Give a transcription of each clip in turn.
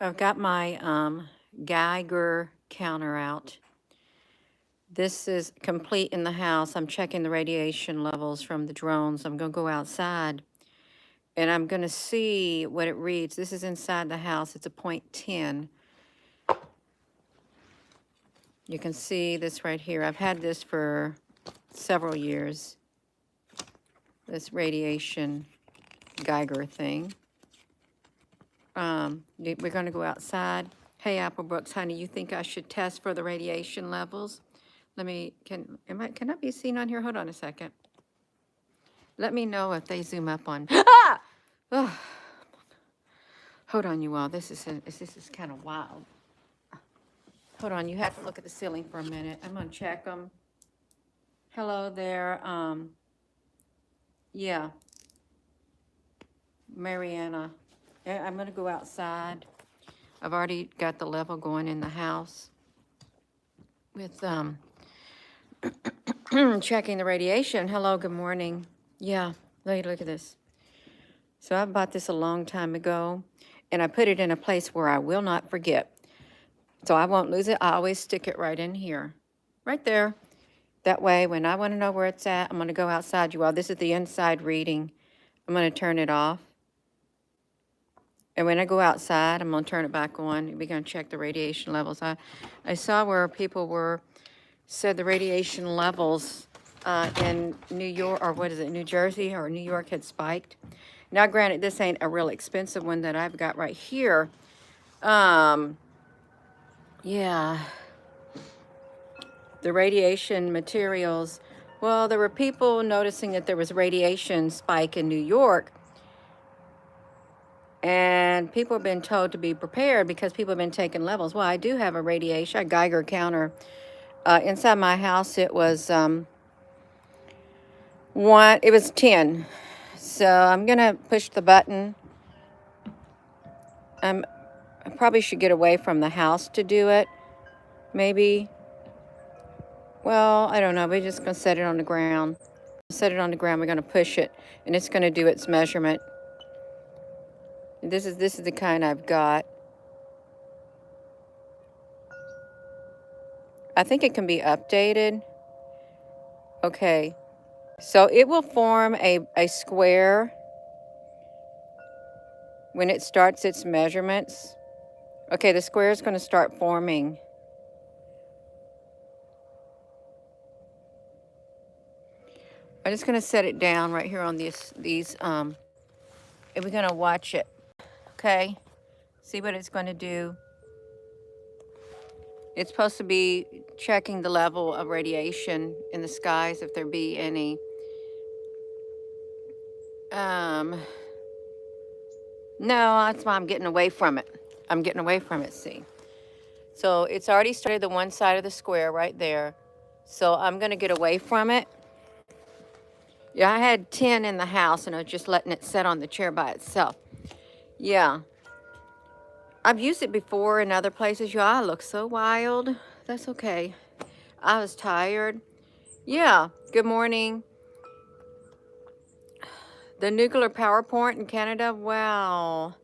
I've got my Geiger counter out. This is complete in the house. I'm checking the radiation levels from the drones. I'm going to go outside and I'm going to see what it reads. This is inside the house. It's a .10. You can see this right here. I've had this for several years, this radiation Geiger thing. We're going to go outside. Hey, Applebrooks, honey, you think I should test for the radiation levels? Let me, can I be seen on here? Hold on a second. Let me know if they zoom up on. Ah! Oh, hold on, you all. This is kind of wild. Hold on, you have to look at the ceiling for a minute. I'm gonna check them. Hello there. Yeah, Mariana. I'm gonna go outside. I've already got the level going in the house with checking the radiation. Hello, good morning. Yeah, look at this. So I bought this a long time ago, and I put it in a place where I will not forget. So I won't lose it. I always stick it right in here, right there. That way, when I want to know where it's at, I'm going to go outside, you all. This is the inside reading. I'm going to turn it off. And when I go outside, I'm going to turn it back on. We're going to check the radiation levels. I saw where people said the radiation levels in New York, or what is it, New Jersey or New York had spiked. Now, granted, this ain't a real expensive one that I've got right here. Yeah, the radiation materials. Well, there were people noticing that there was radiation spike in New York. And people have been told to be prepared because people have been taking levels. Well, I do have a radiation, a Geiger counter. Inside my house, it was it was 10. So I'm gonna push the button. I probably should get away from the house to do it. Maybe. Well, I don't know. We're just gonna set it on the ground. Set it on the ground. We're gonna push it, and it's gonna do its measurement. This is the kind I've got. I think it can be updated. Okay. So it will form a square when it starts its measurements. Okay, the square is going to start forming. I'm just going to set it down right here on these and we're going to watch it. Okay? See what it's going to do. It's supposed to be checking the level of radiation in the skies if there be any. No, that's why I'm getting away from it. I'm getting away from it, see. So it's already started the one side of the square right there. So I'm going to get away from it. Yeah, I had 10 in the house and I was just letting it sit on the chair by itself. Yeah. I've used it before in other places. Yeah, I look so wild. That's okay. I was tired. Yeah, good morning. The nuclear power plant in Canada, wow.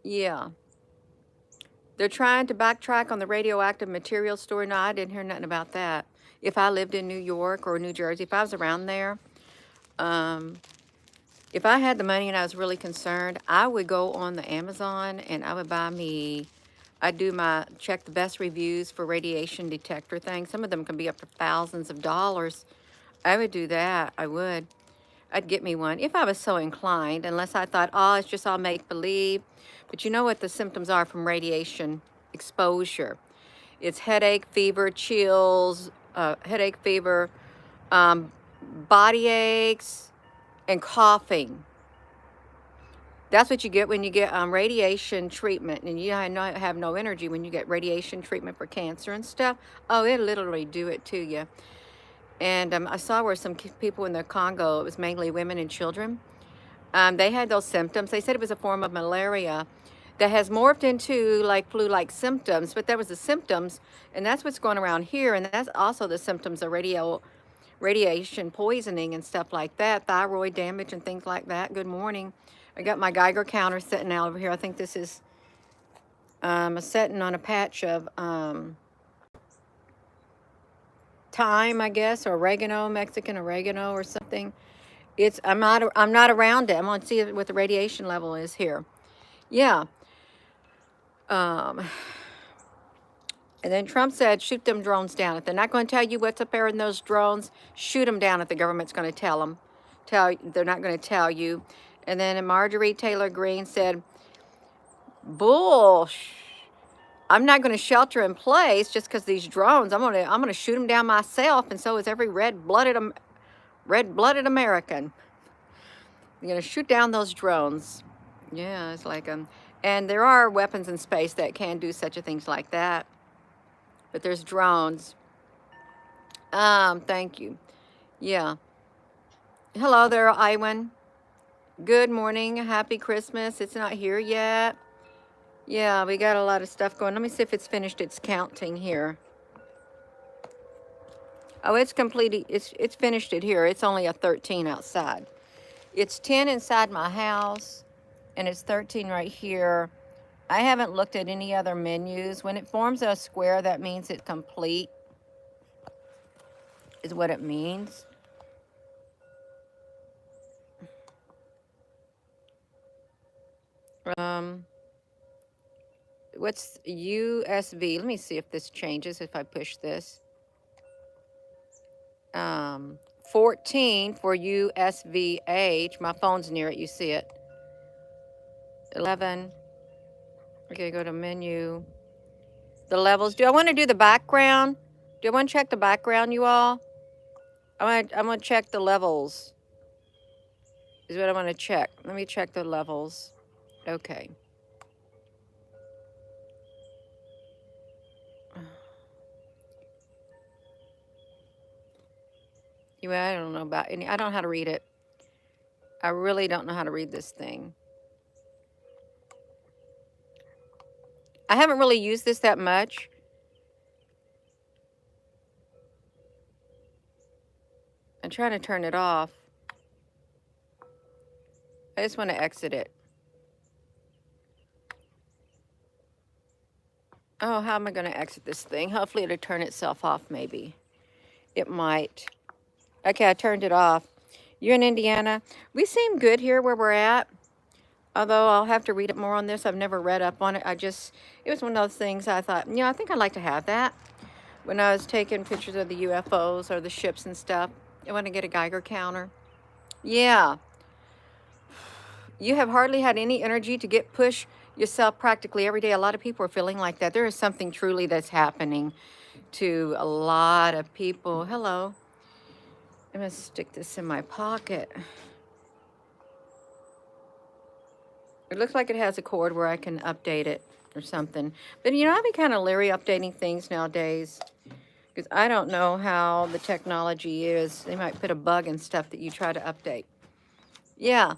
Yeah. They're trying to backtrack on the radioactive material story. No, I didn't hear nothing about that. If I lived in New York or New Jersey, if I was around there, if I had the money and I was really concerned, I would go on the Amazon and I would buy me, check the best reviews for radiation detector things. Some of them can be up to thousands of dollars. I would do that. I would. I'd get me one if I was so inclined, unless I thought, oh, it's just all make believe. But you know what the symptoms are from radiation exposure? It's headache, fever, chills, headache, fever, body aches, and coughing. That's what you get when you get radiation treatment, and you have no energy when you get radiation treatment for cancer and stuff. Oh, it'll literally do it to you. And I saw where some people in the Congo, it was mainly women and children, they had those symptoms. They said it was a form of malaria that has morphed into like flu-like symptoms, but that was the symptoms, and that's what's going around here, and that's also the symptoms of radiation poisoning and stuff like that, thyroid damage and things like that. Good morning. I got my Geiger counter sitting out over here. I think this is setting on a patch of thyme, I guess, or oregano, Mexican oregano or something. I'm not around it. I'm gonna see what the radiation level is here. Yeah. Um, and then Trump said, shoot them drones down. If they're not going to tell you what's up there in those drones, shoot them down if the government's going to tell them. They're not going to tell you. And then Marjorie Taylor Greene said, I'm not going to shelter in place just because these drones. I'm going to shoot them down myself, and so is every red-blooded American. You're going to shoot down those drones. Yeah, it's like and there are weapons in space that can do such a things like that. But there's drones. Thank you. Yeah. Hello there, Iwan. Good morning. Happy Christmas. It's not here yet. Yeah, we got a lot of stuff going. Let me see if it's finished its counting here. Oh, it's completed. It's finished it here. It's only a 13 outside. It's 10 inside my house, and it's 13 right here. I haven't looked at any other menus. When it forms a square, that means it's complete, is what it means. What's USB? Let me see if this changes if I push this. 14 for USVH. My phone's near it. You see it. 11. Okay, go to menu. The levels. Do I want to do the background? Do I want to check the background, you all? I'm gonna check the levels. Is what I want to check. Let me check the levels. Okay. I don't know about any. I don't know how to read it. I really don't know how to read this thing. I haven't really used this that much. I'm trying to turn it off. I just want to exit it. Oh, how am I going to exit this thing? Hopefully it'll turn itself off, maybe. It might. Okay, I turned it off. You're in Indiana. We seem good here where we're at. Although I'll have to read it more on this. I've never read up on it. It was one of those things I thought, I think I'd like to have that. When I was taking pictures of the UFOs or the ships and stuff, I want to get a Geiger counter. Yeah. You have hardly had any energy to push yourself practically every day. A lot of people are feeling like that. There is something truly that's happening to a lot of people. Hello. I'm going to stick this in my pocket. It looks like it has a cord where I can update it or something. But, I've been kind of leery updating things nowadays because I don't know how the technology is. They might put a bug in stuff that you try to update. Yeah.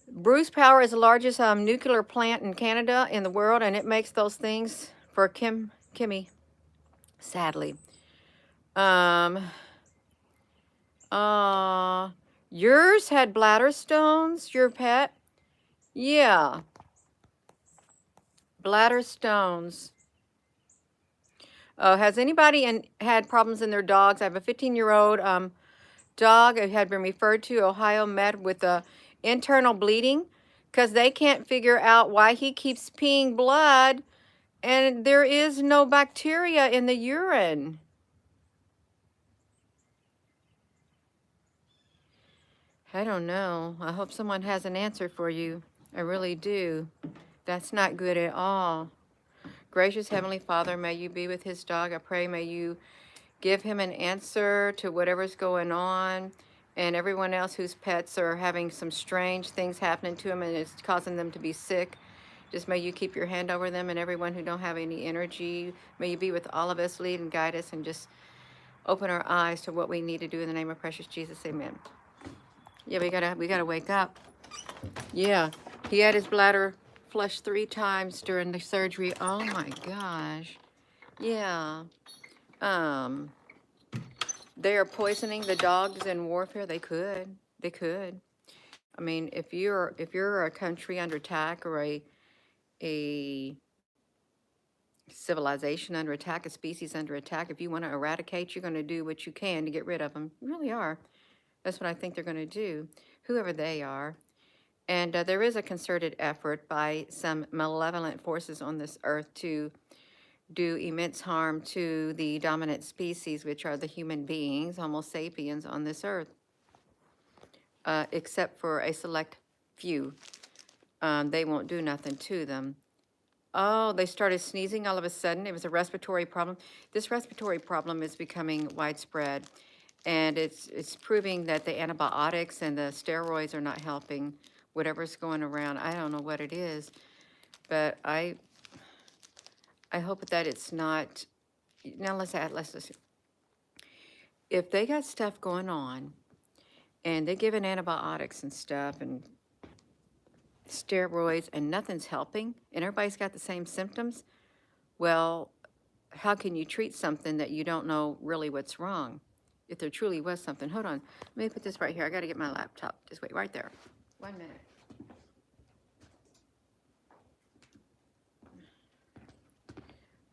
Bruce Power is the largest nuclear plant in Canada, in the world, and it makes those things for Kimmy, sadly. Yours had bladder stones, your pet? Yeah. Bladder stones. Oh, has anybody had problems in their dogs? I have a 15-year-old dog who had been referred to Ohio Med with internal bleeding because they can't figure out why he keeps peeing blood and there is no bacteria in the urine. I don't know. I hope someone has an answer for you. I really do. That's not good at all. Gracious Heavenly Father, may you be with his dog. I pray may you give him an answer to whatever's going on, and everyone else whose pets are having some strange things happening to them and it's causing them to be sick. Just may you keep your hand over them and everyone who don't have any energy. May you be with all of us, lead and guide us, and just open our eyes to what we need to do in the name of precious Jesus. Amen. Yeah, we gotta wake up. Yeah, he had his bladder flushed 3 times during the surgery. Oh my gosh. Yeah. they are poisoning the dogs in warfare. They could. They could. I mean, if you're a country under attack or a civilization under attack, a species under attack, if you want to eradicate, you're going to do what you can to get rid of them. You really are. That's what I think they're going to do, whoever they are. And there is a concerted effort by some malevolent forces on this earth to do immense harm to the dominant species, which are the human beings, Homo sapiens, on this earth, except for a select few. They won't do nothing to them. Oh, they started sneezing all of a sudden. It was a respiratory problem. This respiratory problem is becoming widespread, and it's proving that the antibiotics and the steroids are not helping. Whatever's going around, I don't know what it is, but I hope that it's not. Now let's listen. If they got stuff going on, and they're giving antibiotics and stuff and steroids, and nothing's helping, and everybody's got the same symptoms, well, how can you treat something that you don't know really what's wrong? If there truly was something. Hold on. Let me put this right here. I got to get my laptop. Just wait right there. 1 minute.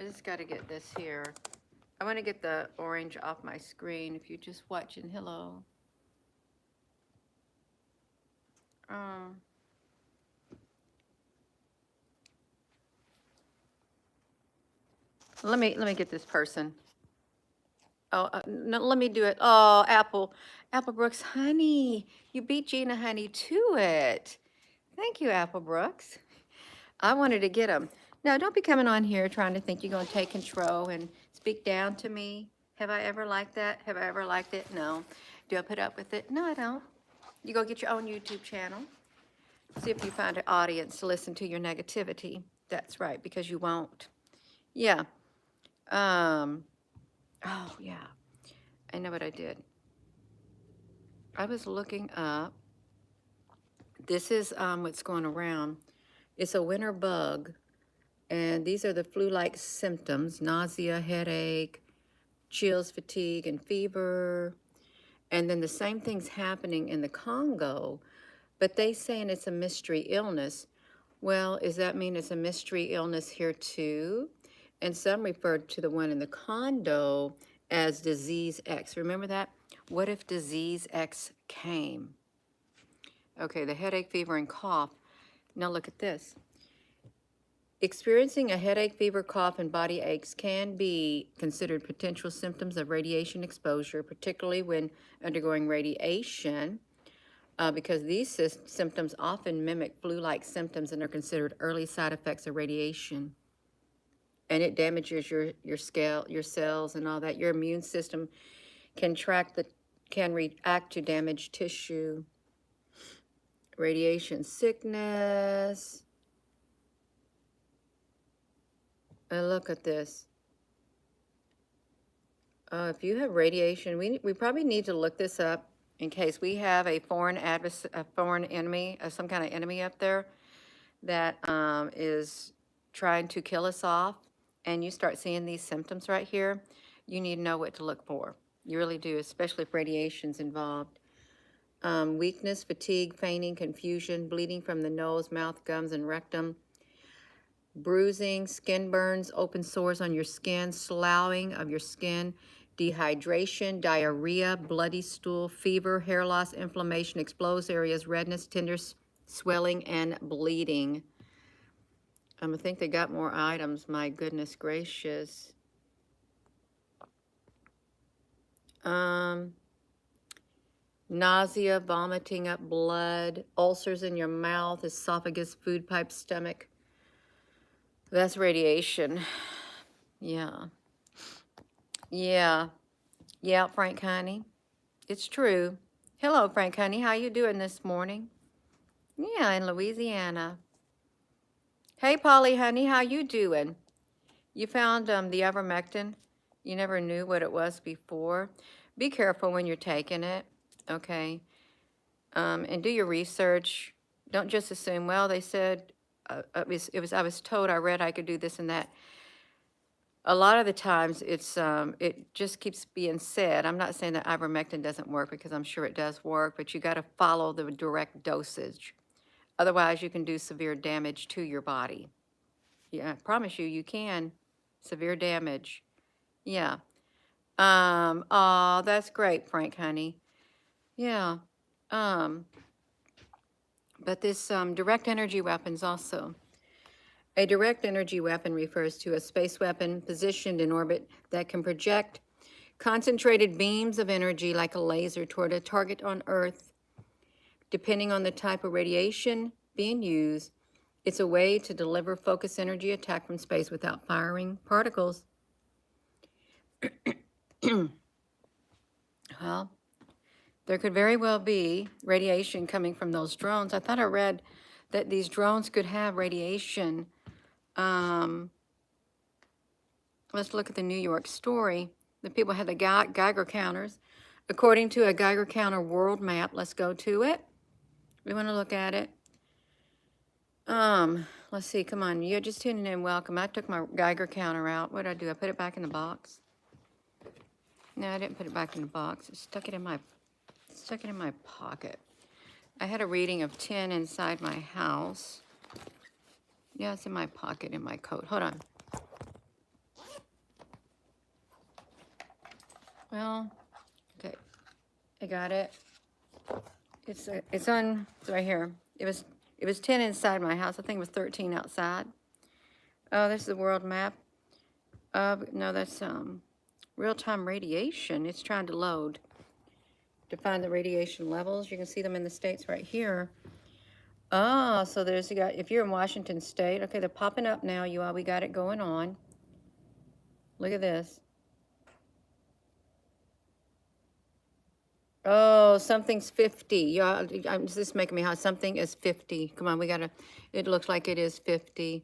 I just got to get this here. I want to get the orange off my screen. If you're just watching, hello. Let me get this person. Oh, no, let me do it. Oh, Apple Brooks, honey, you beat Gina, honey, to it. Thank you, Apple Brooks. I wanted to get them. No, don't be coming on here trying to think you're going to take control and speak down to me. Have I ever liked that? Have I ever liked it? No. Do I put up with it? No, I don't. You go get your own YouTube channel. See if you find an audience to listen to your negativity. That's right, because you won't. Yeah. Oh, yeah. I know what I did. I was looking up. This is what's going around. It's a winter bug. And these are the flu-like symptoms: nausea, headache, chills, fatigue, and fever. And then the same thing's happening in the Congo, but they saying it's a mystery illness. Well, does that mean it's a mystery illness here too? And some referred to the one in the Congo as disease X. Remember that? What if disease X came? Okay, the headache, fever, and cough. Now look at this. Experiencing a headache, fever, cough, and body aches can be considered potential symptoms of radiation exposure, particularly when undergoing radiation, because these symptoms often mimic flu-like symptoms and are considered early side effects of radiation. And it damages your cells and all that. Your immune system can react to damaged tissue. Radiation sickness. Look at this. If you have radiation, we probably need to look this up in case we have a foreign enemy, some kind of enemy up there that is trying to kill us off, and you start seeing these symptoms right here, you need to know what to look for. You really do, especially if radiation's involved. Weakness, fatigue, fainting, confusion, bleeding from the nose, mouth, gums, and rectum, bruising, skin burns, open sores on your skin, sloughing of your skin, dehydration, diarrhea, bloody stool, fever, hair loss, inflammation, exposed areas, redness, tenderness, swelling, and bleeding. I think they got more items. My goodness gracious. Nausea, vomiting up blood, ulcers in your mouth, esophagus, food pipe, stomach. That's radiation. Yeah. Yeah. Yeah, Frank Honey. It's true. Hello, Frank Honey. How you doing this morning? Yeah, in Louisiana. Hey, Polly Honey. How you doing? You found the ivermectin. You never knew what it was before. Be careful when you're taking it, okay? And do your research. Don't just assume, well, they said, I was told, I read I could do this and that. A lot of the times it just keeps being said. I'm not saying that ivermectin doesn't work because I'm sure it does work, but you got to follow the direct dosage. Otherwise, you can do severe damage to your body. Yeah, I promise you, you can. Severe damage. Yeah. Oh, that's great, Frank, honey. Yeah. Um, but this direct energy weapons also. A direct energy weapon refers to a space weapon positioned in orbit that can project concentrated beams of energy like a laser toward a target on Earth. Depending on the type of radiation being used, it's a way to deliver focused energy attack from space without firing particles. Well, there could very well be radiation coming from those drones. I thought I read that these drones could have radiation. Let's look at the New York story. The people had the Geiger counters. According to a Geiger counter world map, let's go to it. We want to look at it. Let's see, come on, you're just tuning in, welcome. I took my Geiger counter out. What did I do? I put it back in the box. No, I didn't put it back in the box. I stuck it in my pocket. I had a reading of 10 inside my house. Yeah, it's in my pocket in my coat. Hold on. Well, okay, I got it. It's right here. It was 10 inside my house. I think it was 13 outside. Oh, this is the world map. No, that's real-time radiation. It's trying to load to find the radiation levels. You can see them in the states right here. Oh, so there's you got if you're in Washington State. Okay, they're popping up now. You all, we got it going on. Look at this. Oh, something's 50. Yeah, this is making me hot. Something is 50. Come on, we gotta. It looks like it is 50.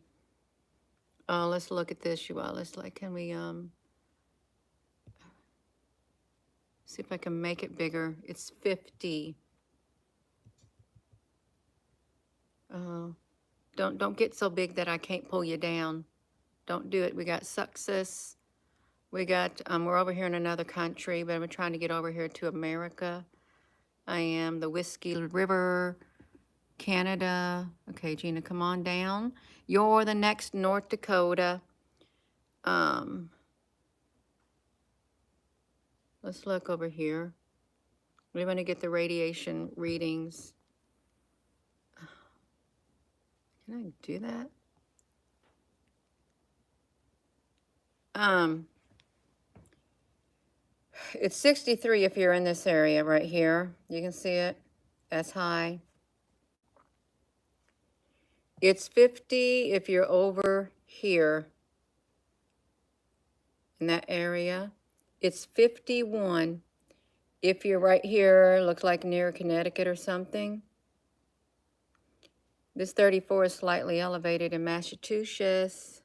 Let's look at this, you all. Let's can we see if I can make it bigger. It's 50. Don't get so big that I can't pull you down. Don't do it. We got success. We got we're over here in another country, but I'm trying to get over here to America. I am the Whiskey River, Canada. Okay, Gina, come on down. You're the next North Dakota. Let's look over here. We want to get the radiation readings. Can I do that? It's 63 if you're in this area right here. You can see it. That's high. It's 50 if you're over here in that area. It's 51 if you're right here, looks like near Connecticut or something. This 34 is slightly elevated in Massachusetts.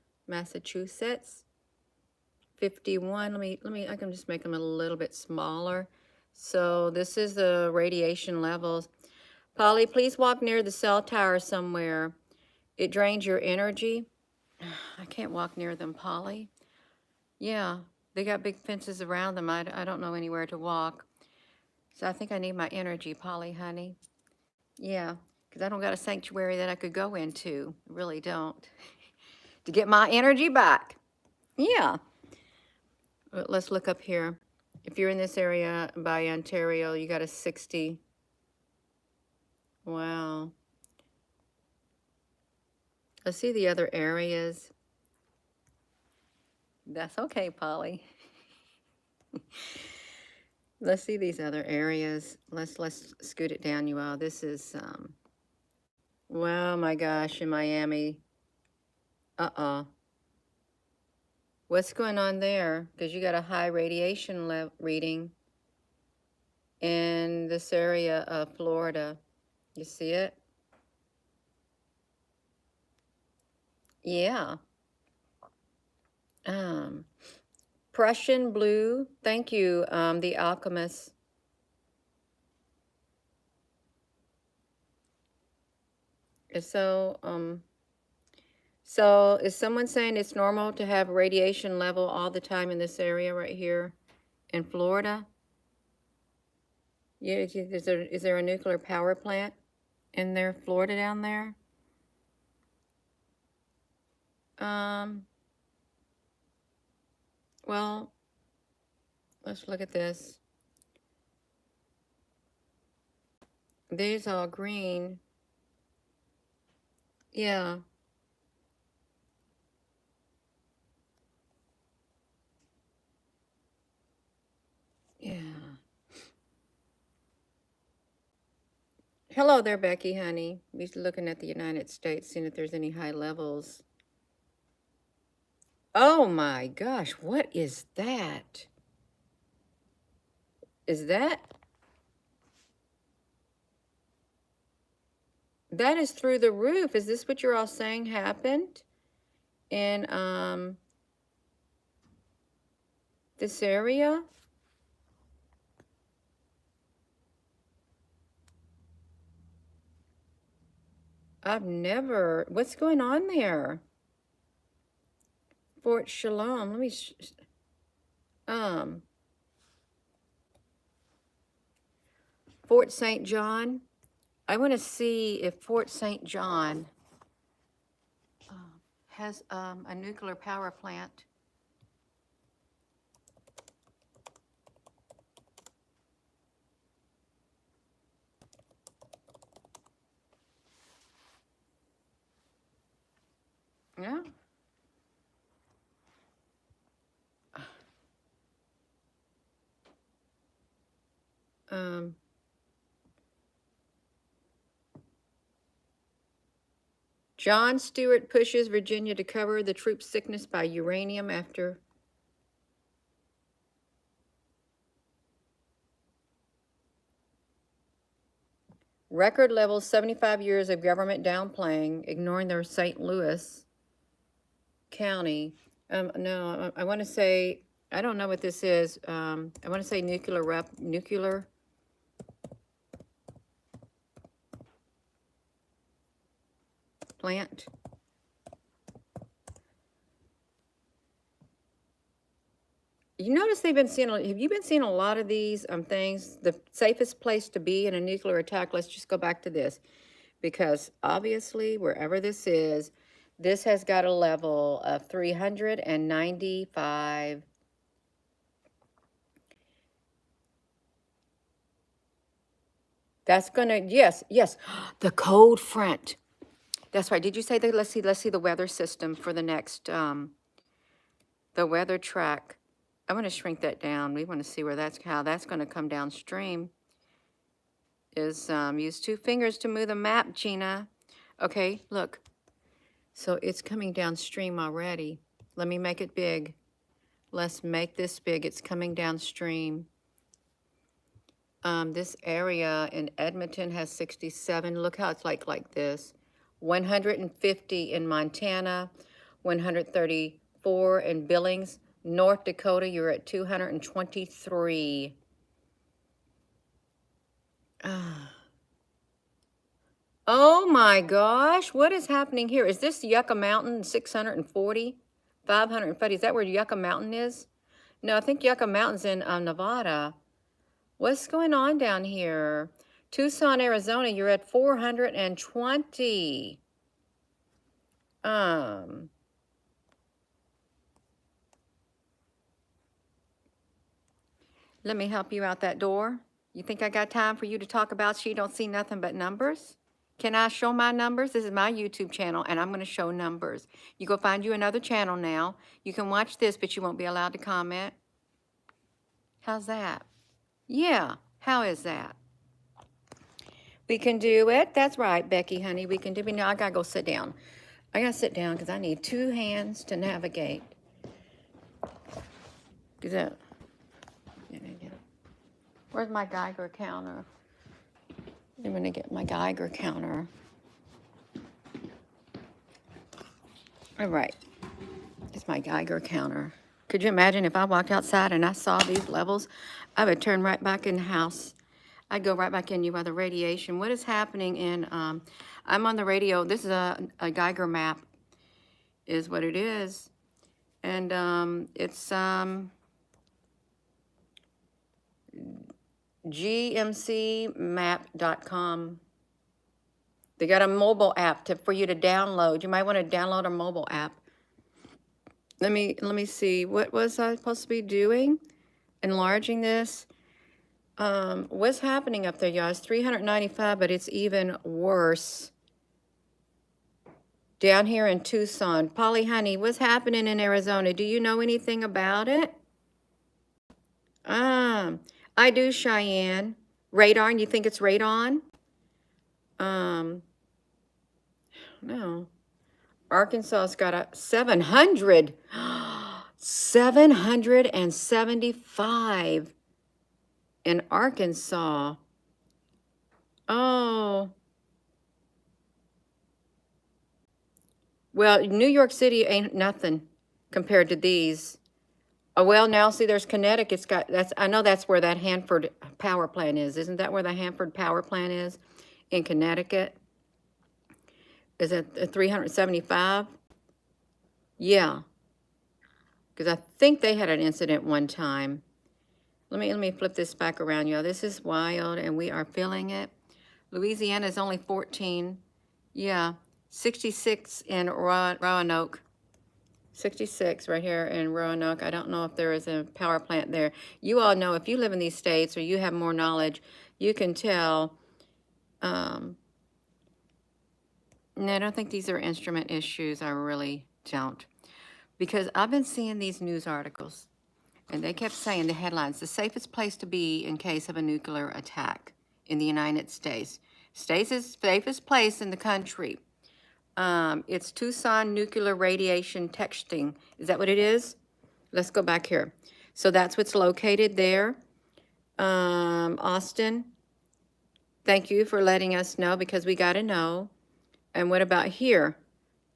51, I can just make them a little bit smaller. So this is the radiation levels. Polly, please walk near the cell tower somewhere. It drains your energy. I can't walk near them, Polly. Yeah, they got big fences around them. I don't know anywhere to walk. So I think I need my energy, Polly, honey. Yeah, because I don't got a sanctuary that I could go into. I really don't. To get my energy back. Yeah. Let's look up here. If you're in this area by Ontario, you got a 60. Wow. Let's see the other areas. That's okay, Polly. Let's see these other areas. Let's scoot it down, you all. This is wow, my gosh, in Miami. What's going on there? Because you got a high radiation reading in this area of Florida. You see it? Yeah. Prussian blue. Thank you, The Alchemist. So, So is someone saying it's normal to have radiation level all the time in this area right here in Florida? Yeah, is there a nuclear power plant in there, Florida down there? Um, well, let's look at this. These all green. Yeah. Yeah. Hello there, Becky, honey. We're looking at the United States, seeing if there's any high levels. Oh my gosh, what is that? Is that is through the roof? Is this what you're all saying happened in this area? I've never. What's going on there? Fort Shalom. Let me. Fort St. John. I want to see if Fort St. John has a nuclear power plant. Yeah. John Stewart pushes Virginia to cover the troops' sickness by uranium after. Record levels, 75 years of government downplaying, ignoring their St. Louis County. No, I want to say, I don't know what this is. I want to say nuclear plant. You notice they've been seeing, have you been seeing a lot of these things? The safest place to be in a nuclear attack, let's just go back to this. Because obviously, wherever this is, this has got a level of 395. That's gonna, yes, the cold front. That's right. Did you say that? Let's see the weather system for the next, the weather track. I want to shrink that down. We want to see where how that's going to come downstream. Is use two fingers to move the map, Gina. Okay, look. So it's coming downstream already. Let me make it big. Let's make this big. It's coming downstream. This area in Edmonton has 67. Look how it's like this. 150 in Montana, 134 in Billings. North Dakota, you're at 223. Oh my gosh, what is happening here? Is this Yucca Mountain, 640? 550, is that where Yucca Mountain is? No, I think Yucca Mountain's in Nevada. What's going on down here? Tucson, Arizona, you're at 420. Let me help you out that door. You think I got time for you to talk about so you don't see nothing but numbers? Can I show my numbers? This is my YouTube channel, and I'm going to show numbers. You go find you another channel now. You can watch this, but you won't be allowed to comment. How's that? Yeah, how is that? We can do it. That's right, Becky, honey. We can do it. Now I got to go sit down. I got to sit down because I need two hands to navigate. Where's my Geiger counter? I'm going to get my Geiger counter. All right. It's my Geiger counter. Could you imagine if I walked outside and I saw these levels? I would turn right back in the house. I'd go right back in you by the radiation. What is happening in, I'm on the radio. This is a Geiger map. is what it is. And it's gmcmap.com. They got a mobile app for you to download. You might want to download a mobile app. Let me see. What was I supposed to be doing? Enlarging this. What's happening up there, y'all? It's 395, but it's even worse down here in Tucson. Polly Honey, what's happening in Arizona? Do you know anything about it? I do, Cheyenne. Radon, you think it's radon? No. Arkansas's got a 700. 775 in Arkansas. Oh. Well, New York City ain't nothing compared to these. Oh, well, now see, there's Connecticut's got, I know that's where that Hanford power plant is. Isn't that where the Hanford power plant is? In Connecticut? Is it 375? Yeah. Because I think they had an incident one time. Let me flip this back around, y'all. This is wild, and we are feeling it. Louisiana is only 14. Yeah. 66 in Roanoke. 66 right here in Roanoke. I don't know if there is a power plant there. You all know, if you live in these states or you have more knowledge, you can tell. No, I don't think these are instrument issues. I really don't. Because I've been seeing these news articles, and they kept saying the headlines, the safest place to be in case of a nuclear attack in the United States. States is safest place in the country. It's Tucson Nuclear Radiation Testing. Is that what it is? Let's go back here. So that's what's located there. Austin, thank you for letting us know, because we got to know. And what about here?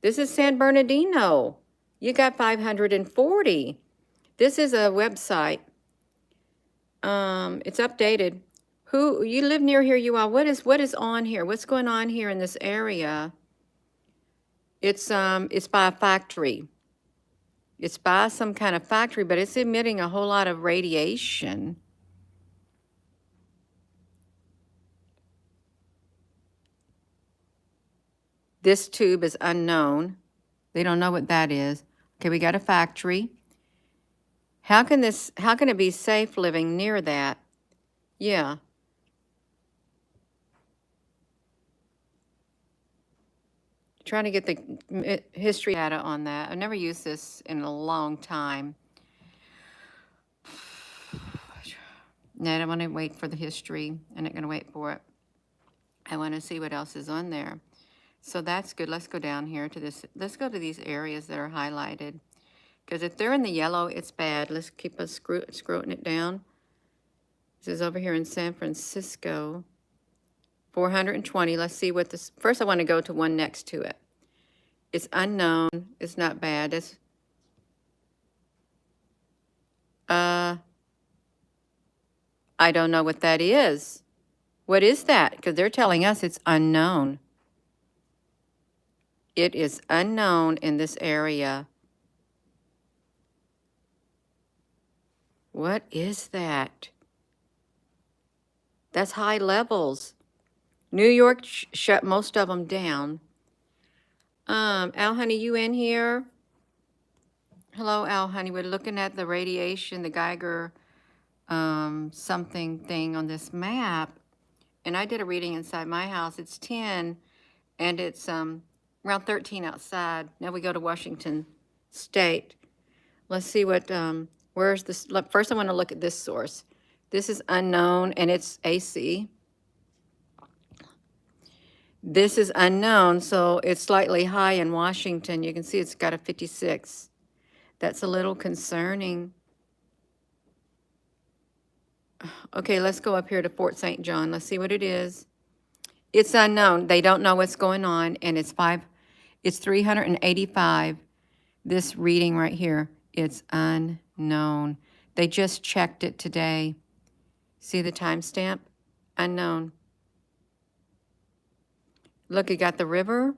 This is San Bernardino. You got 540. This is a website. It's updated. Who, you live near here, you all. What is on here? What's going on here in this area? It's by a factory. It's by some kind of factory, but it's emitting a whole lot of radiation. This tube is unknown. They don't know what that is. Okay, we got a factory. How can it be safe living near that? Yeah. Trying to get the history data on that. I've never used this in a long time. No, I don't want to wait for the history. I'm not going to wait for it. I want to see what else is on there. So that's good. Let's go down here to this. Let's go to these areas that are highlighted. Because if they're in the yellow, it's bad. Let's keep us scrolling it down. This is over here in San Francisco. 420. Let's see what this. First, I want to go to one next to it. It's unknown. It's not bad. It's I don't know what that is. What is that? Because they're telling us it's unknown. It is unknown in this area. What is that? That's high levels. New York shut most of them down. Al Honey, you in here? Hello, Al Honey. We're looking at the radiation, the Geiger something thing on this map. And I did a reading inside my house. It's 10, and it's around 13 outside. Now we go to Washington State. Let's see what, where's this? First, I want to look at this source. This is unknown, and it's AC. This is unknown, so it's slightly high in Washington. You can see it's got a 56. That's a little concerning. Okay, let's go up here to Fort St. John. Let's see what it is. It's unknown. They don't know what's going on, and it's 385. This reading right here, it's unknown. They just checked it today. See the timestamp? Unknown. Look, you got the river.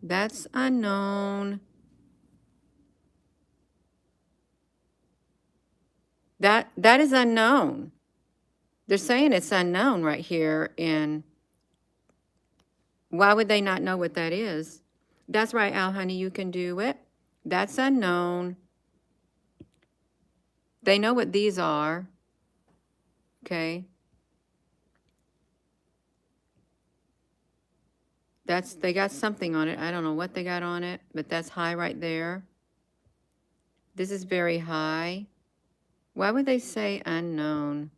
That's unknown. That is unknown. They're saying it's unknown right here. And why would they not know what that is? That's right, Al, honey, you can do it. That's unknown. They know what these are. Okay. They got something on it. I don't know what they got on it, but that's high right there. This is very high. Why would they say unknown?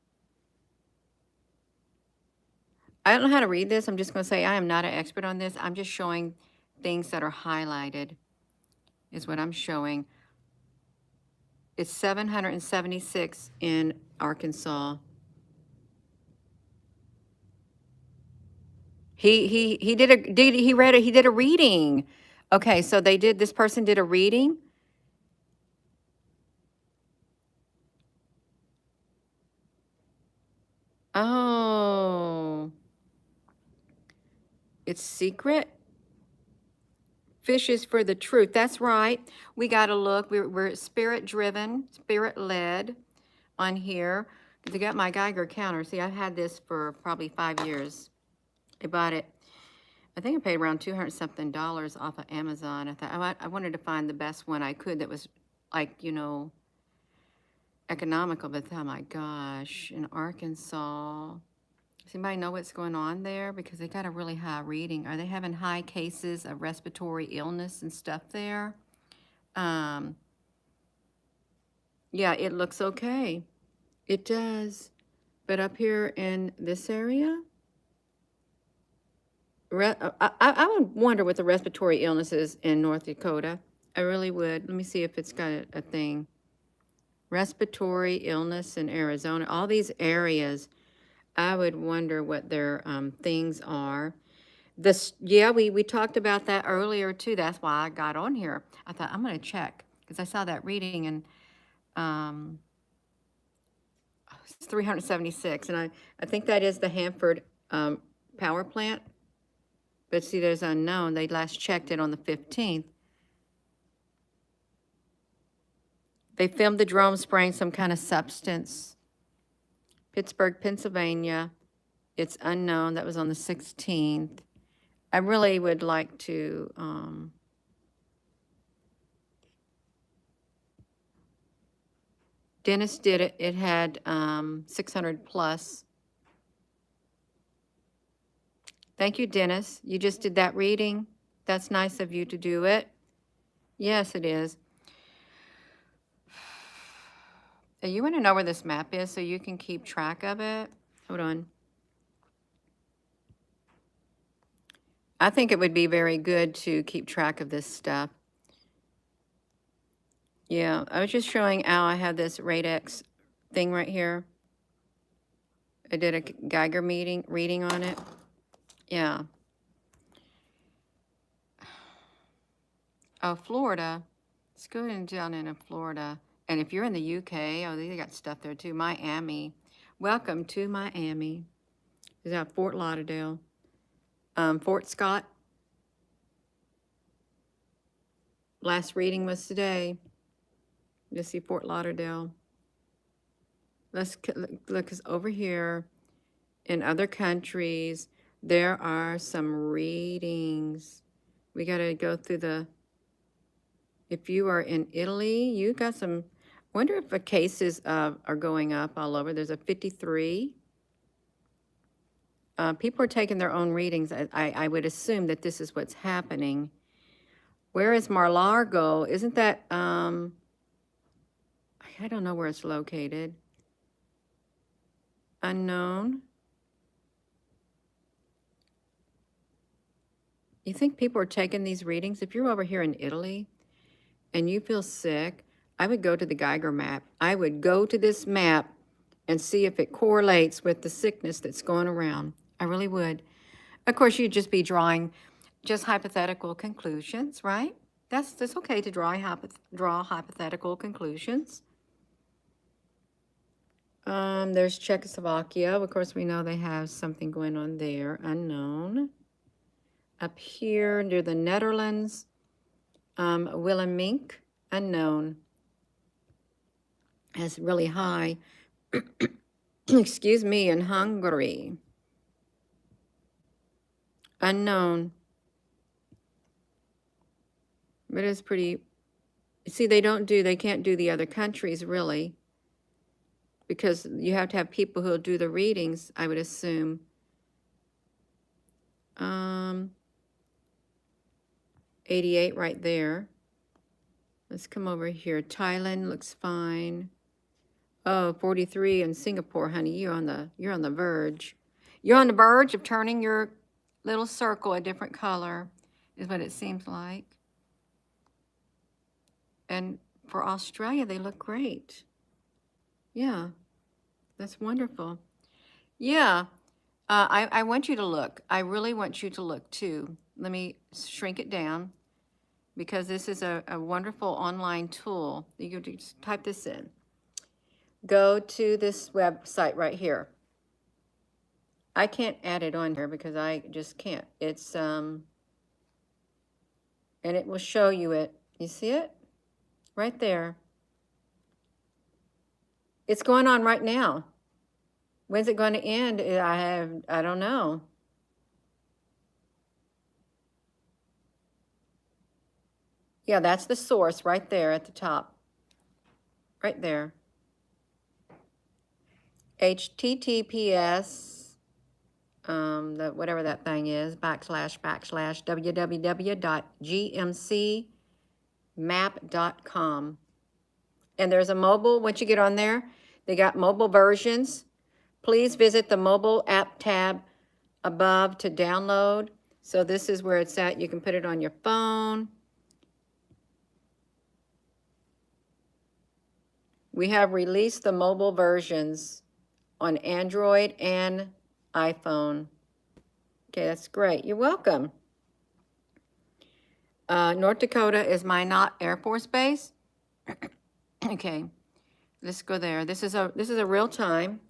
I don't know how to read this. I'm just going to say I am not an expert on this. I'm just showing things that are highlighted is what I'm showing. It's 776 in Arkansas. He did a reading. Okay, so this person did a reading. Oh, it's secret. Fish is for the truth. That's right. We got to look. We're spirit driven, spirit led on here. I got my Geiger counter. See, I've had this for probably 5 years. I bought it. I think I paid around $200 something off of Amazon. I thought I wanted to find the best one I could that was like, economical. But oh my gosh, in Arkansas. Does anybody know what's going on there? Because they got a really high reading. Are they having high cases of respiratory illness and stuff there? Yeah, it looks okay. It does. But up here in this area, I would wonder what the respiratory illness is in North Dakota. I really would. Let me see if it's got a thing. Respiratory illness in Arizona. All these areas, I would wonder what their things are. Yeah, we talked about that earlier too. That's why I got on here. I thought I'm going to check because I saw that reading and it's 376, and I think that is the Hanford power plant. But see, there's unknown. They last checked it on the 15th. They filmed the drone spraying some kind of substance. Pittsburgh, Pennsylvania. It's unknown. That was on the 16th. I really would like to Dennis did it. It had 600 plus. Thank you, Dennis. You just did that reading. That's nice of you to do it. Yes, it is. You want to know where this map is so you can keep track of it? Hold on. I think it would be very good to keep track of this stuff. Yeah, I was just showing Al I have this Radex thing right here. I did a Geiger reading on it. Yeah. Oh, Florida. Let's go down into Florida. And if you're in the UK, oh, they got stuff there too. Miami. Welcome to Miami. Is that Fort Lauderdale? Fort Scott. Last reading was today. Let's see Fort Lauderdale. Let's look over here. In other countries, there are some readings. We got to go through if you are in Italy, you got some, wonder if the cases are going up all over. There's a 53. People are taking their own readings. I would assume that this is what's happening. Where is Mar-Largo? Isn't that, I don't know where it's located. Unknown. You think people are taking these readings? If you're over here in Italy and you feel sick, I would go to the Geiger map. I would go to this map and see if it correlates with the sickness that's going around. I really would. Of course, you'd just be drawing just hypothetical conclusions, right? That's okay to draw hypothetical conclusions. There's Czechoslovakia. Of course, we know they have something going on there. Unknown. Up here near the Netherlands, Willemink, unknown, is really high. Excuse me, in Hungary, unknown. But it's pretty, see, they can't do the other countries really, because you have to have people who'll do the readings, I would assume. 88 right there. Let's come over here. Thailand looks fine. Oh, 43 in Singapore, honey. You're on the verge. You're on the verge of turning your little circle a different color, is what it seems like. And for Australia, they look great. Yeah, that's wonderful. Yeah, I want you to look. I really want you to look too. Let me shrink it down because this is a wonderful online tool. You can just type this in. Go to this website right here. I can't add it on here because I just can't. It's, and it will show you it. You see it? Right there. It's going on right now. When's it going to end? I don't know. Yeah, that's the source right there at the top. Right there. HTTPS, whatever that thing is, / www.gmcmap.com. And there's a mobile, once you get on there, they got mobile versions. Please visit the mobile app tab above to download. So this is where it's at. You can put it on your phone. We have released the mobile versions on Android and iPhone. Okay, that's great. You're welcome. North Dakota is Minot Air Force Base. Okay, let's go there. This is a real-time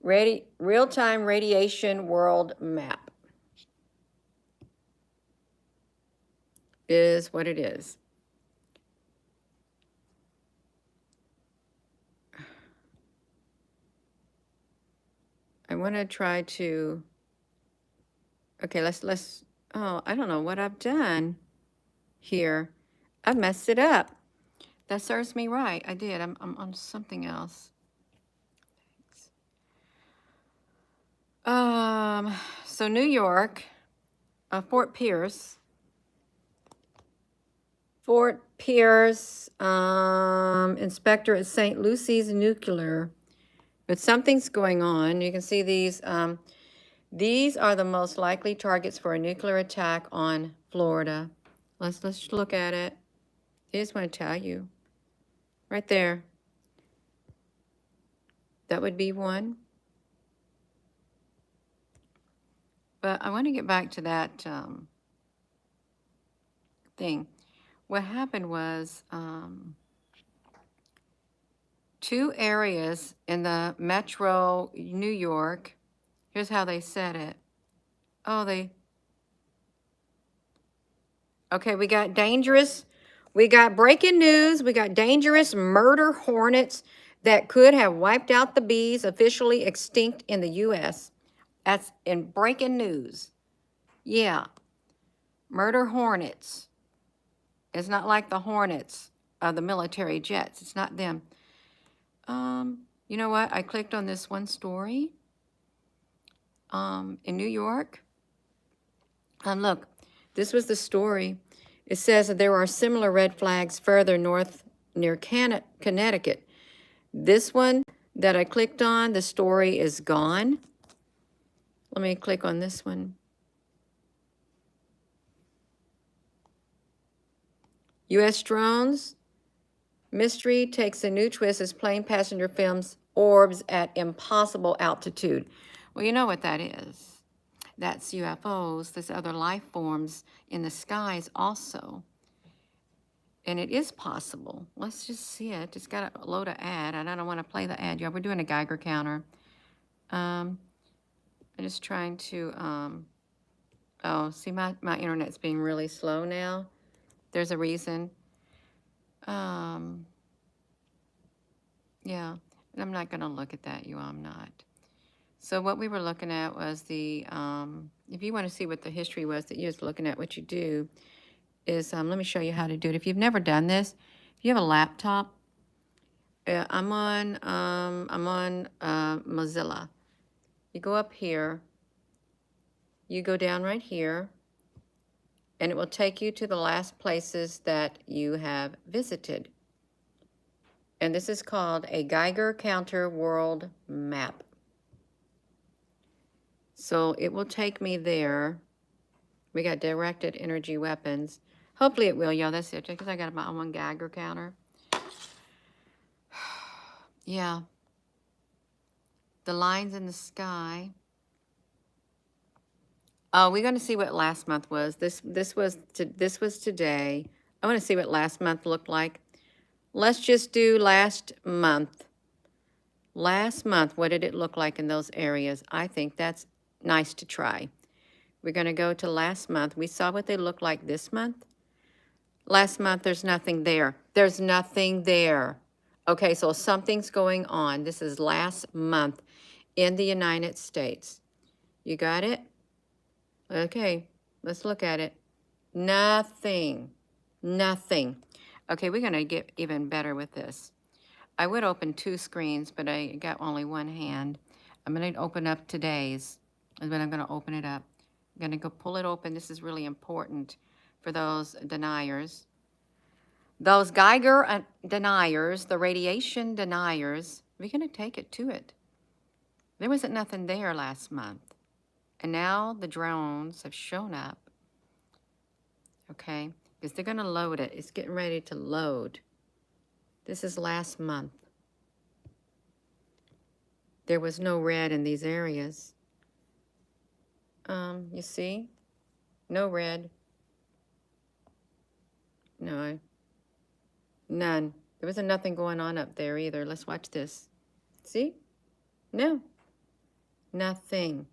radiation world map. Is what it is. I want to try to, okay, let's, oh, I don't know what I've done here. I messed it up. That serves me right. I did. I'm on something else. So New York, Fort Pierce, inspector at St. Lucy's Nuclear. But something's going on. You can see these. These are the most likely targets for a nuclear attack on Florida. Let's look at it. I just want to tell you. Right there. That would be one. But I want to get back to that thing. What happened was two areas in the metro New York. Here's how they said it. Oh, okay, we got breaking news. We got dangerous murder hornets that could have wiped out the bees, officially extinct in the U.S. That's in breaking news. Yeah. Murder hornets. It's not like the hornets of the military jets. It's not them. You know what? I clicked on this one story in New York. And look, this was the story. It says that there are similar red flags further north near Connecticut. This one that I clicked on, the story is gone. Let me click on this one. U.S. drones. Mystery takes a new twist as plane passenger films orbs at impossible altitude. Well, you know what that is. That's UFOs. There's other life forms in the skies also. And it is possible. Let's just see it. It's got a load of ad, and I don't want to play the ad. Yeah, we're doing a Geiger counter. I'm just trying to, Oh, see, my internet's being really slow now. There's a reason. Um, yeah, and I'm not going to look at that, you all, I'm not. So what we were looking at was the, if you want to see what the history was that you was looking at, what you do is, let me show you how to do it. If you've never done this, if you have a laptop, I'm on Mozilla. You go up here, you go down right here, and it will take you to the last places that you have visited. And this is called a Geiger Counter World Map. So it will take me there. We got directed energy weapons. Hopefully it will, y'all. That's it, because I got my own Geiger counter. Yeah. The lines in the sky. Oh, we're going to see what last month was. This was today. I want to see what last month looked like. Let's just do last month. Last month, what did it look like in those areas? I think that's nice to try. We're going to go to last month. We saw what they looked like this month. Last month, there's nothing there. There's nothing there. Okay, so something's going on. This is last month in the United States. You got it? Okay, let's look at it. Nothing. Nothing. Okay, we're going to get even better with this. I would open two screens, but I got only one hand. I'm going to open up today's, and then I'm going to open it up. I'm going to go pull it open. This is really important for those deniers. Those Geiger deniers, the radiation deniers, we're going to take it to it. There wasn't nothing there last month. And now the drones have shown up, okay? Because they're going to load it. It's getting ready to load. This is last month. There was no red in these areas. You see? No red. No. None. There wasn't nothing going on up there either. Let's watch this. See? No. Nothing.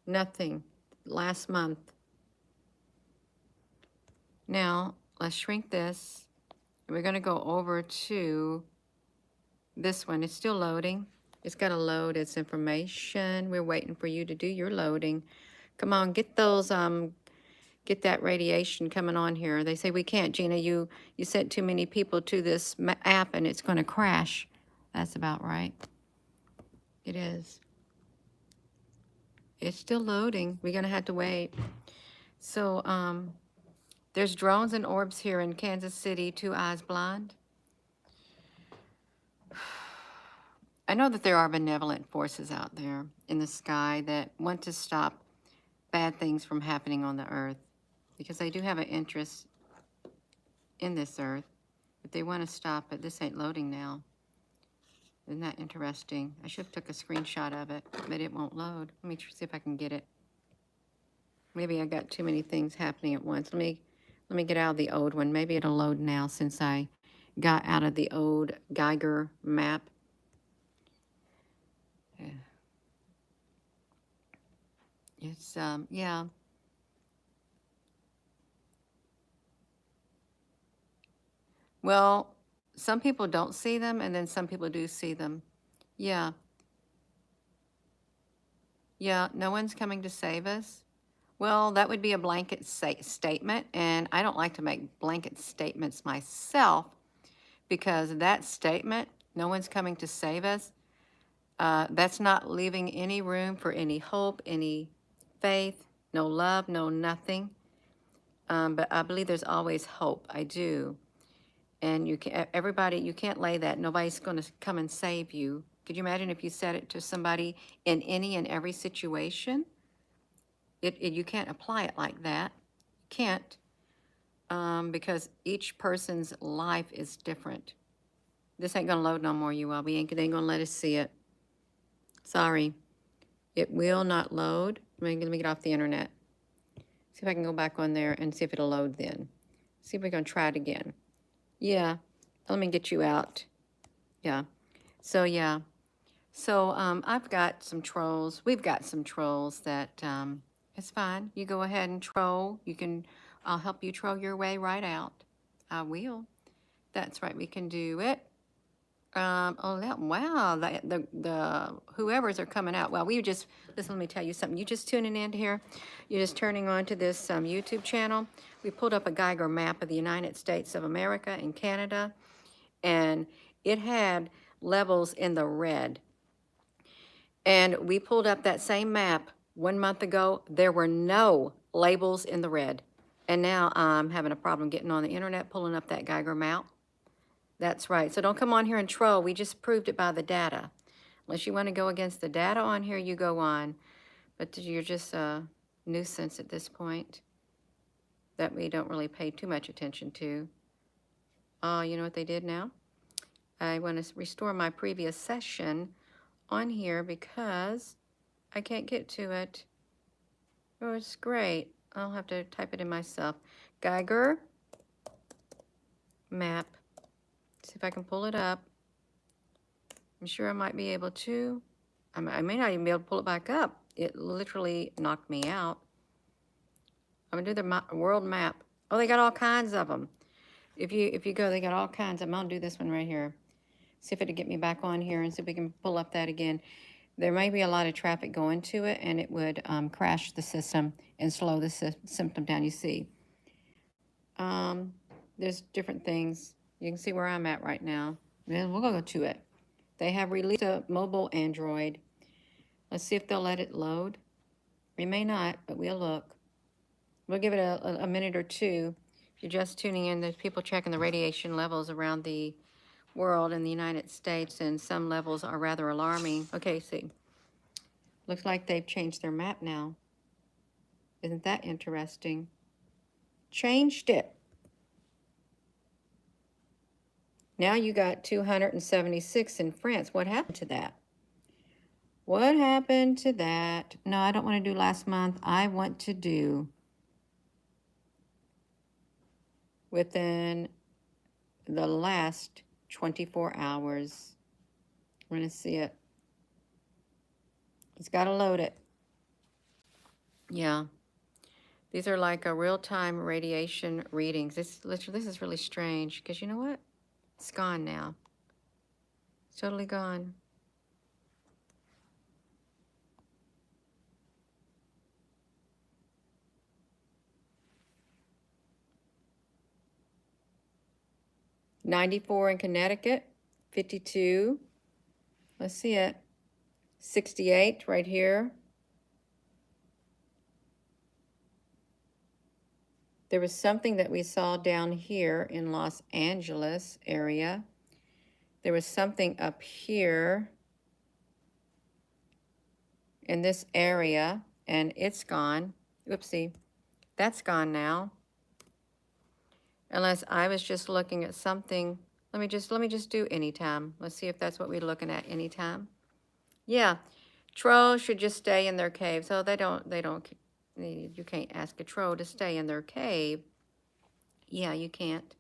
Nothing. Last month. Now, let's shrink this. We're going to go over to this one. It's still loading. It's got to load its information. We're waiting for you to do your loading. Come on, get those, get that radiation coming on here. They say we can't, Gina. You sent too many people to this app and it's going to crash. That's about right. It is. It's still loading. We're going to have to wait. So, there's drones and orbs here in Kansas City, Two Eyes Blind. I know that there are benevolent forces out there in the sky that want to stop bad things from happening on the earth, because they do have an interest in this earth, but they want to stop it. This ain't loading now. Isn't that interesting? I should have took a screenshot of it, but it won't load. Let me see if I can get it. Maybe I got too many things happening at once. Let me get out of the old one. Maybe it'll load now since I got out of the old Geiger map. Yeah. It's, yeah. Well, some people don't see them, and then some people do see them. Yeah. Yeah, no one's coming to save us. Well, that would be a blanket statement, and I don't like to make blanket statements myself, because that statement, no one's coming to save us, that's not leaving any room for any hope, any faith, no love, no nothing. But I believe there's always hope. I do. And you can, everybody, you can't lay that. Nobody's going to come and save you. Could you imagine if you said it to somebody in any and every situation? You can't apply it like that. You can't, because each person's life is different. This ain't going to load no more, you all. They ain't going to let us see it. Sorry. It will not load. Let me get off the internet. See if I can go back on there and see if it'll load then. See if we're going to try it again. Yeah. Let me get you out. Yeah. So, yeah. So, I've got some trolls. We've got some trolls that It's fine. You go ahead and troll. You can, I'll help you troll your way right out. I will. That's right. We can do it. Oh, that, wow, the whoever's are coming out. Well, we just, listen, let me tell you something. You just tuning in here. You're just turning on to this YouTube channel. We pulled up a Geiger map of the United States of America and Canada, and it had levels in the red. And we pulled up that same map 1 month ago. There were no labels in the red. And now I'm having a problem getting on the internet, pulling up that Geiger map. That's right. So don't come on here and troll. We just proved it by the data. Unless you want to go against the data on here, you go on. But you're just a nuisance at this point that we don't really pay too much attention to. Oh, you know what they did now? I want to restore my previous session on here because I can't get to it. Oh, it's great. I'll have to type it in myself. Geiger map. See if I can pull it up. I'm sure I might be able to. I may not even be able to pull it back up. It literally knocked me out. I'm gonna do the world map. Oh, they got all kinds of them. If you go, they got all kinds of them. I'll do this one right here. See if it'll get me back on here and see if we can pull up that again. There may be a lot of traffic going to it, and it would crash the system and slow the system down. You see, there's different things. You can see where I'm at right now. Yeah, we'll go to it. They have released a mobile Android. Let's see if they'll let it load. We may not, but we'll look. We'll give it a minute or two. If you're just tuning in, there's people checking the radiation levels around the world in the United States, and some levels are rather alarming. Okay, see. Looks like they've changed their map now. Isn't that interesting? Changed it. Now you got 276 in France. What happened to that? What happened to that? No, I don't want to do last month. I want to do within the last 24 hours. We're going to see it. It's got to load it. Yeah. These are like a real-time radiation readings. This is really strange because you know what? It's gone now. It's totally gone. '94 in Connecticut, 52. Let's see it. 68 right here. There was something that we saw down here in Los Angeles area. There was something up here in this area, and it's gone. Oopsie. That's gone now. Unless I was just looking at something. Let me just do anytime. Let's see if that's what we're looking at, anytime. Yeah. Trolls should just stay in their cave. So you can't ask a troll to stay in their cave. Yeah, you can't.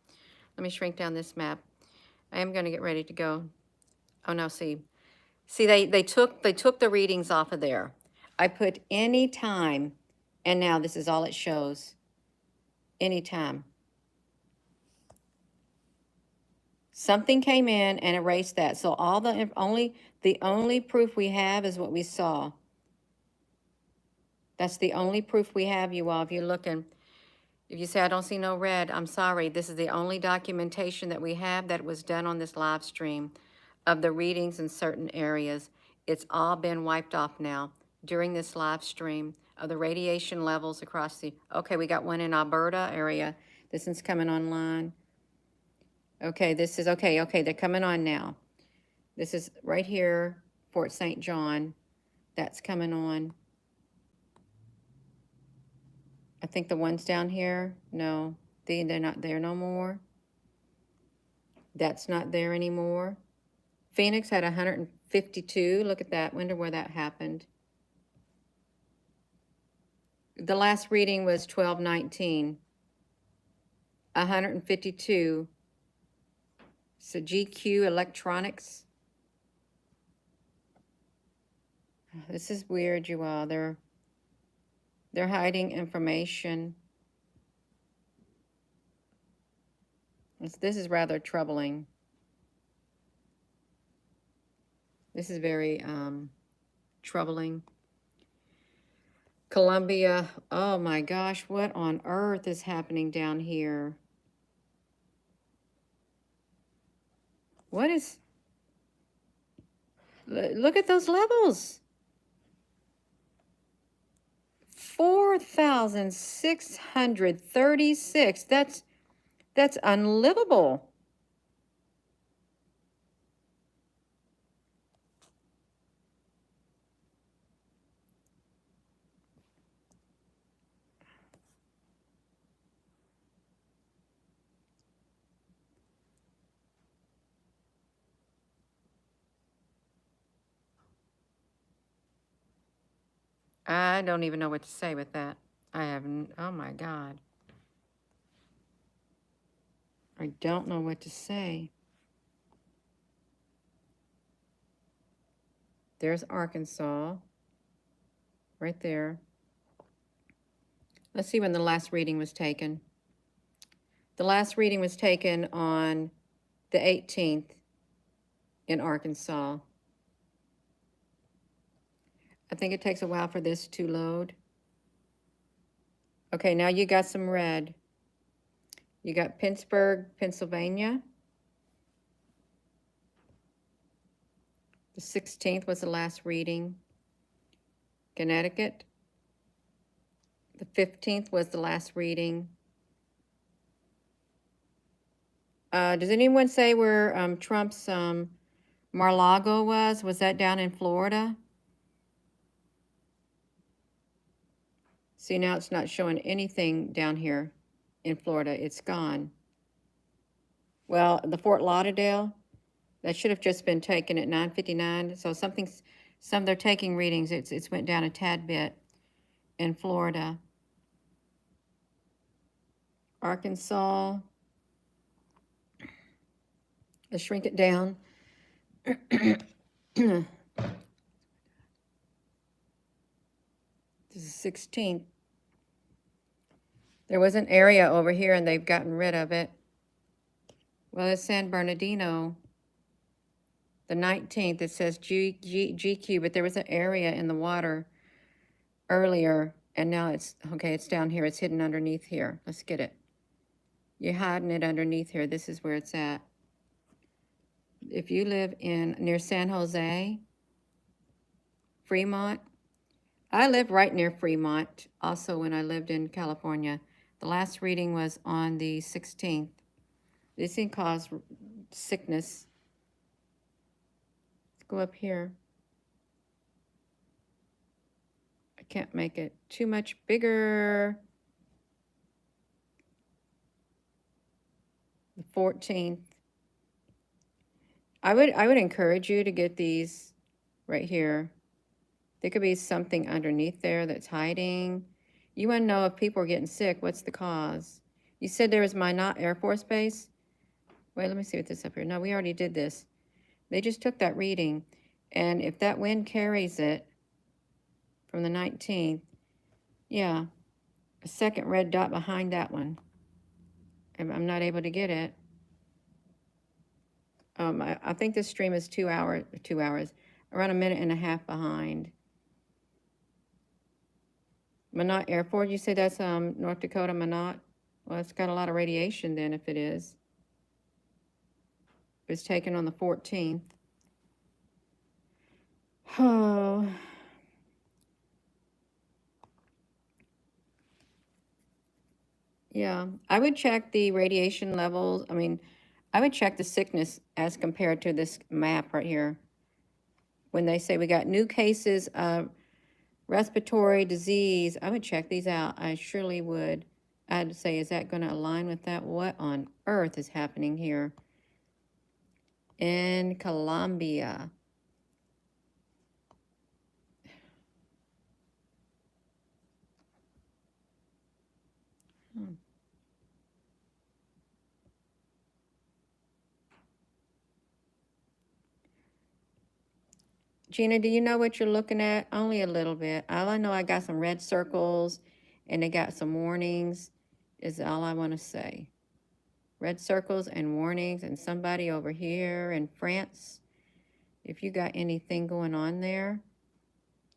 Let me shrink down this map. I am going to get ready to go. Oh no, see, they took the readings off of there. I put any time, and now this is all it shows. Anytime. Something came in and erased that. So all the only proof we have is what we saw. That's the only proof we have, you all. If you're looking, if you say I don't see no red, I'm sorry. This is the only documentation that we have that was done on this live stream of the readings in certain areas. It's all been wiped off now during this live stream of the radiation levels across the, okay, we got one in Alberta area. This one's coming online. Okay, this is, okay, they're coming on now. This is right here, Fort St. John. That's coming on. I think the ones down here, no, they're not there no more. That's not there anymore. Phoenix had 152. Look at that. Wonder where that happened. The last reading was 12/19. 152. So GQ Electronics. This is weird, you all. They're hiding information. This is rather troubling. This is very troubling. Colombia, oh my gosh, what on earth is happening down here? What is, look at those levels. 4,636. That's unlivable. I don't even know what to say with that. Oh my God. I don't know what to say. There's Arkansas, right there. Let's see when the last reading was taken. The last reading was taken on the 18th in Arkansas. I think it takes a while for this to load. Okay, now you got some red. You got Pittsburgh, Pennsylvania. The 16th was the last reading. Connecticut. The 15th was the last reading. Does anyone say where Trump's Mar-a-Lago was? Was that down in Florida? See, now it's not showing anything down here in Florida. It's gone. Well, the Fort Lauderdale, that should have just been taken at 9:59. So some they're taking readings. It's went down a tad bit in Florida. Arkansas. Let's shrink it down. This is 16th. There was an area over here and they've gotten rid of it. Well, it's San Bernardino. The 19th, it says GQ, but there was an area in the water earlier, and now it's down here. It's hidden underneath here. Let's get it. You're hiding it underneath here. This is where it's at. If you live near San Jose, Fremont, I live right near Fremont, also when I lived in California. The last reading was on the 16th. This can cause sickness. Let's go up here. I can't make it too much bigger. The 14th. I would encourage you to get these right here. There could be something underneath there that's hiding. You want to know if people are getting sick, what's the cause? You said there was Minot Air Force Base. Wait, let me see what this up here. No, we already did this. They just took that reading. And if that wind carries it from the 19th, yeah, a second red dot behind that one. I'm not able to get it. I think this stream is 2 hours, around a minute and a half behind. Minot Air Force, you say that's North Dakota, Minot? Well, it's got a lot of radiation then if it is. It was taken on the 14th. Oh. Yeah, I would check the radiation levels. I would check the sickness as compared to this map right here. When they say we got new cases of respiratory disease, I would check these out. I surely would. I'd say, is that going to align with that? What on earth is happening here in Colombia? Gina, do you know what you're looking at? Only a little bit. All I know, I got some red circles and they got some warnings, is all I want to say. Red circles and warnings, and somebody over here in France. If you got anything going on there,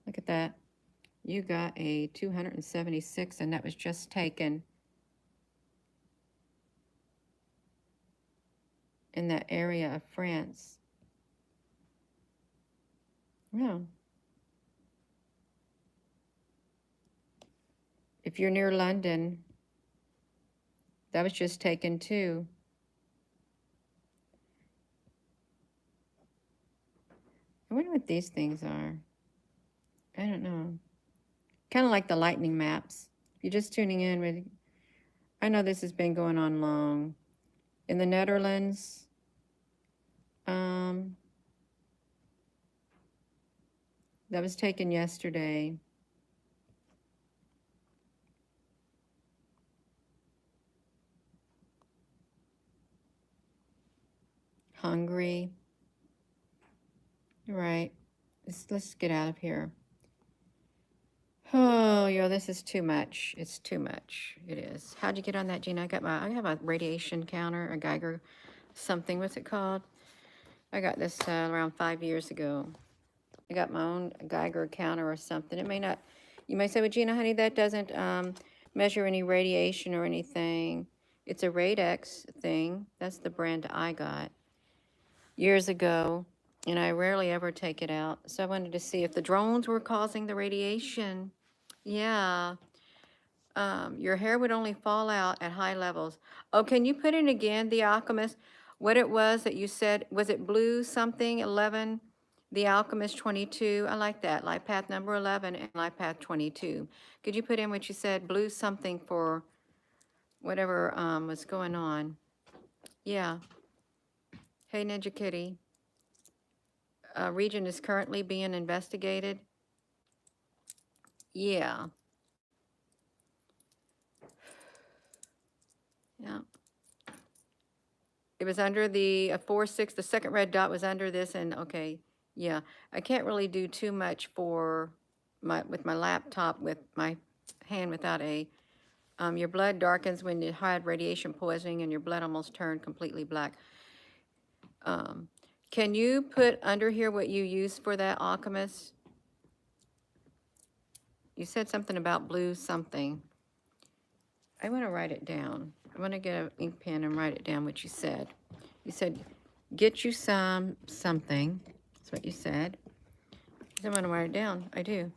look at that. You got a 276, and that was just taken in that area of France. Yeah. If you're near London, that was just taken too. I wonder what these things are. I don't know. Kind of like the lightning maps. If you're just tuning in, I know this has been going on long. In the Netherlands, that was taken yesterday. Hungary. Right. Let's get out of here. Oh, yo, this is too much. It's too much. It is. How'd you get on that, Gina? I have a radiation counter, a Geiger something. What's it called? I got this around 5 years ago. I got my own Geiger counter or something. It may not, you may say, well, Gina, honey, that doesn't measure any radiation or anything. It's a Radex thing. That's the brand I got years ago, and I rarely ever take it out. So I wanted to see if the drones were causing the radiation. Yeah. Your hair would only fall out at high levels. Oh, can you put in again, The Alchemist, what it was that you said? Was it blue something, 11? The Alchemist 22. I like that. Life path number 11 and life path 22. Could you put in what you said? Blue something for whatever was going on. Yeah. Hey, Ninja Kitty. Region is currently being investigated. Yeah. Yeah. It was under the 4-6, the second red dot was under this, and okay, yeah. I can't really do too much for with my laptop with my hand without a, your blood darkens when you had radiation poisoning and your blood almost turned completely black. Can you put under here what you used for that, Alchemist? You said something about blue something. I want to write it down. I want to get an ink pen and write it down what you said. You said, get you something. That's what you said. I want to write it down. I do.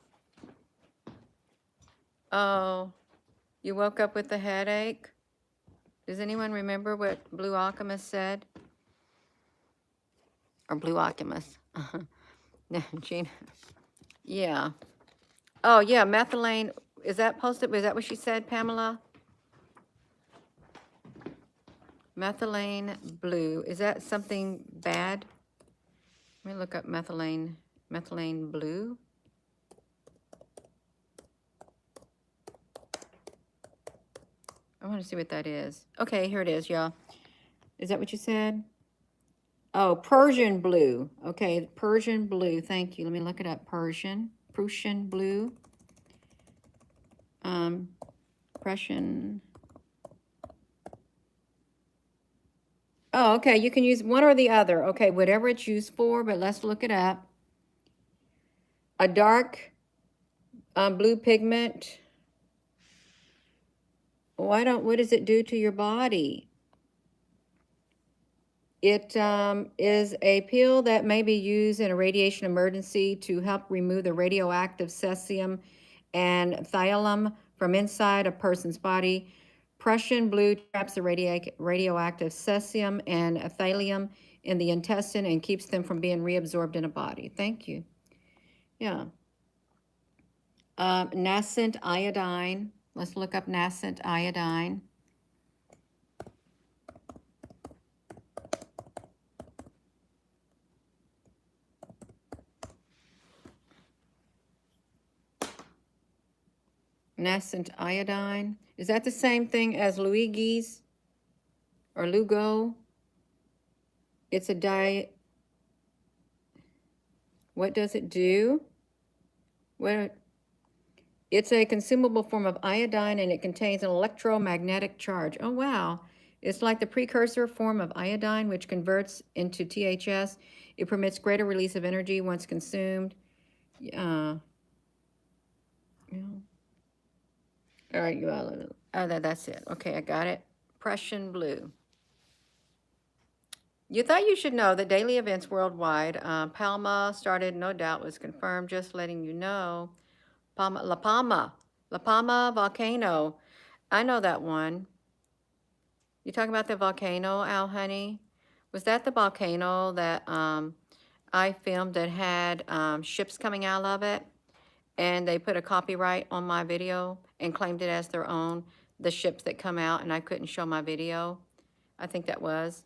Oh, you woke up with a headache? Does anyone remember what Blue Alchemist said? Or Blue Alchemist? No, Gina. Yeah. Oh, yeah, methylene. Is that posted? Is that what she said, Pamela? Methylene blue. Is that something bad? Let me look up methylene blue. I want to see what that is. Okay, here it is, y'all. Is that what you said? Oh, Persian blue. Okay, Persian blue. Thank you. Let me look it up. Prussian blue. Prussian. Oh, okay. You can use one or the other. Okay, whatever it's used for, but let's look it up. A dark blue pigment. What does it do to your body? It is a pill that may be used in a radiation emergency to help remove the radioactive cesium and thiolum from inside a person's body. Prussian blue traps the radioactive cesium and thiolum in the intestine and keeps them from being reabsorbed in a body. Thank you. Yeah. Nascent iodine. Let's look up nascent iodine. Nascent iodine. Is that the same thing as Luigi's or Lugo? It's a What does it do? What? It's a consumable form of iodine and it contains an electromagnetic charge. Oh, wow. It's like the precursor form of iodine, which converts into THS. It permits greater release of energy once consumed. Yeah. All right, you all. Oh, that's it. Okay, I got it. Prussian blue. You thought you should know that daily events worldwide. Palma started, no doubt, was confirmed. Just letting you know. La Palma volcano. I know that one. You talking about the volcano, Al Honey? Was that the volcano that I filmed that had ships coming out of it? And they put a copyright on my video and claimed it as their own, the ships that come out, and I couldn't show my video. I think that was.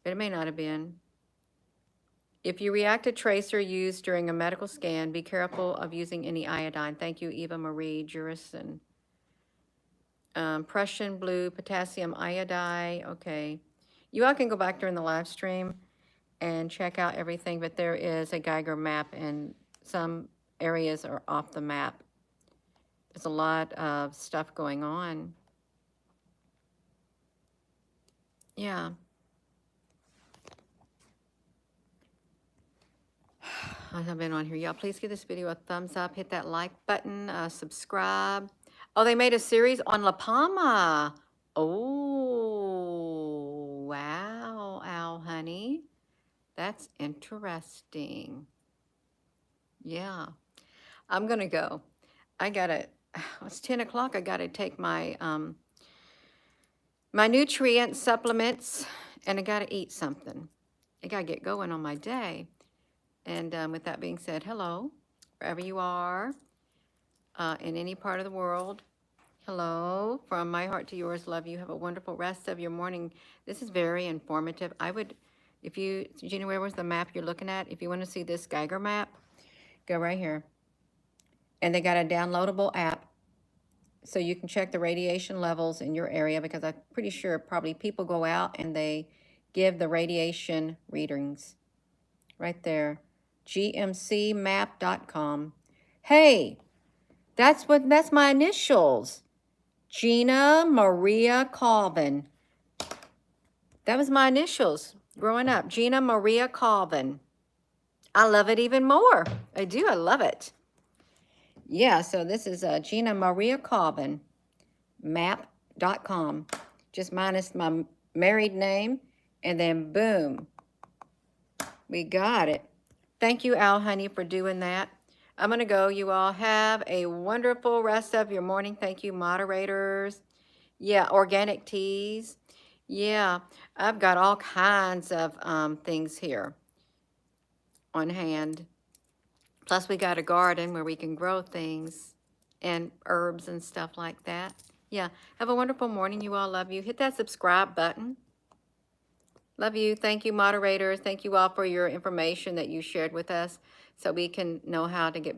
But it may not have been. If you react to tracer used during a medical scan, be careful of using any iodine. Thank you, Eva Marie Jurison. Prussian blue, potassium iodide. Okay. You all can go back during the live stream and check out everything, but there is a Geiger map and some areas are off the map. There's a lot of stuff going on. Yeah. I've been on here. Y'all, please give this video a thumbs up. Hit that like button. Subscribe. Oh, they made a series on La Palma. Oh, wow, Al Honey. That's interesting. Yeah. I'm going to go. I got to, it's 10 o'clock. I got to take my, my nutrient supplements and I got to eat something. I got to get going on my day. And with that being said, hello, wherever you are, in any part of the world. Hello, from my heart to yours, love you. Have a wonderful rest of your morning. This is very informative. I would, if you, Gina, where was the map you're looking at? If you want to see this Geiger map, go right here. And they got a downloadable app so you can check the radiation levels in your area, because I'm pretty sure probably people go out and they give the radiation readings. Right there. GMCmap.com. Hey, that's my initials. Gina Maria Colvin. That was my initials growing up. Gina Maria Colvin. I love it even more. I do. I love it. Yeah, so this is Gina Maria Colvin. Map.com. Just minus my married name. And then boom. We got it. Thank you, Al Honey, for doing that. I'm going to go. You all have a wonderful rest of your morning. Thank you, moderators. Yeah, organic teas. Yeah, I've got all kinds of things here on hand. Plus, we got a garden where we can grow things and herbs and stuff like that. Yeah, have a wonderful morning. You all, love you. Hit that subscribe button. Love you. Thank you, moderators. Thank you all for your information that you shared with us so we can know how to get